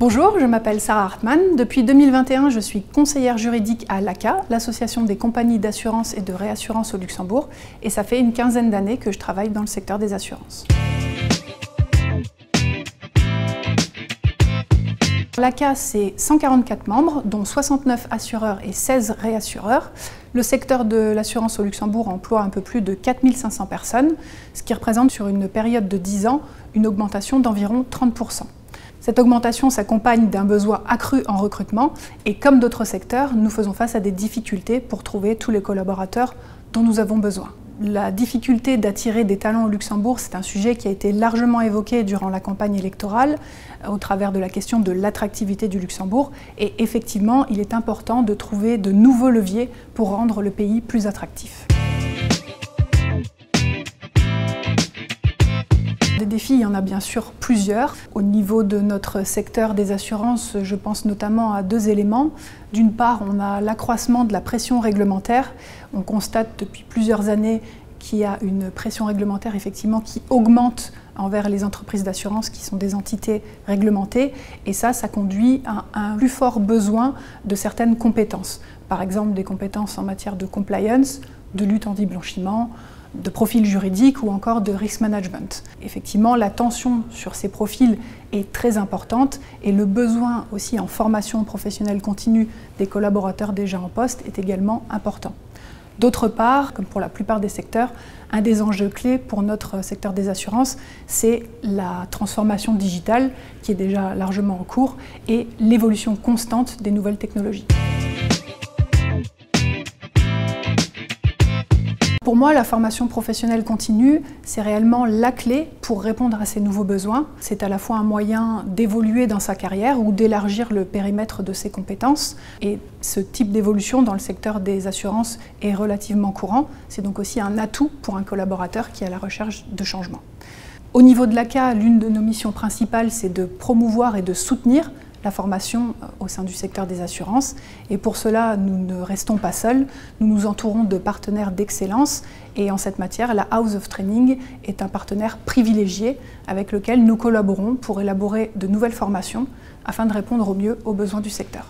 Bonjour, je m'appelle Sarah Hartmann. Depuis 2021, je suis conseillère juridique à l'ACA, l'Association des compagnies d'assurance et de réassurance au Luxembourg, et ça fait une quinzaine d'années que je travaille dans le secteur des assurances. L'ACA, c'est 144 membres, dont 69 assureurs et 16 réassureurs. Le secteur de l'assurance au Luxembourg emploie un peu plus de 4500 personnes, ce qui représente sur une période de 10 ans une augmentation d'environ 30%. Cette augmentation s'accompagne d'un besoin accru en recrutement et comme d'autres secteurs, nous faisons face à des difficultés pour trouver tous les collaborateurs dont nous avons besoin. La difficulté d'attirer des talents au Luxembourg, c'est un sujet qui a été largement évoqué durant la campagne électorale au travers de la question de l'attractivité du Luxembourg et effectivement, il est important de trouver de nouveaux leviers pour rendre le pays plus attractif. Des défis, il y en a bien sûr plusieurs. Au niveau de notre secteur des assurances, je pense notamment à deux éléments. D'une part, on a l'accroissement de la pression réglementaire. On constate depuis plusieurs années qu'il y a une pression réglementaire effectivement qui augmente envers les entreprises d'assurance qui sont des entités réglementées. Et ça conduit à un plus fort besoin de certaines compétences. Par exemple, des compétences en matière de compliance, de lutte anti-blanchiment, de profil juridique ou encore de risk management. Effectivement, la tension sur ces profils est très importante et le besoin aussi en formation professionnelle continue des collaborateurs déjà en poste est également important. D'autre part, comme pour la plupart des secteurs, un des enjeux clés pour notre secteur des assurances, c'est la transformation digitale qui est déjà largement en cours et l'évolution constante des nouvelles technologies. Pour moi, la formation professionnelle continue, c'est réellement la clé pour répondre à ces nouveaux besoins. C'est à la fois un moyen d'évoluer dans sa carrière ou d'élargir le périmètre de ses compétences. Et ce type d'évolution dans le secteur des assurances est relativement courant. C'est donc aussi un atout pour un collaborateur qui est à la recherche de changement. Au niveau de l'ACA, l'une de nos missions principales, c'est de promouvoir et de soutenir la formation au sein du secteur des assurances. Et pour cela, nous ne restons pas seuls. Nous nous entourons de partenaires d'excellence. Et en cette matière, la House of Training est un partenaire privilégié avec lequel nous collaborons pour élaborer de nouvelles formations afin de répondre au mieux aux besoins du secteur.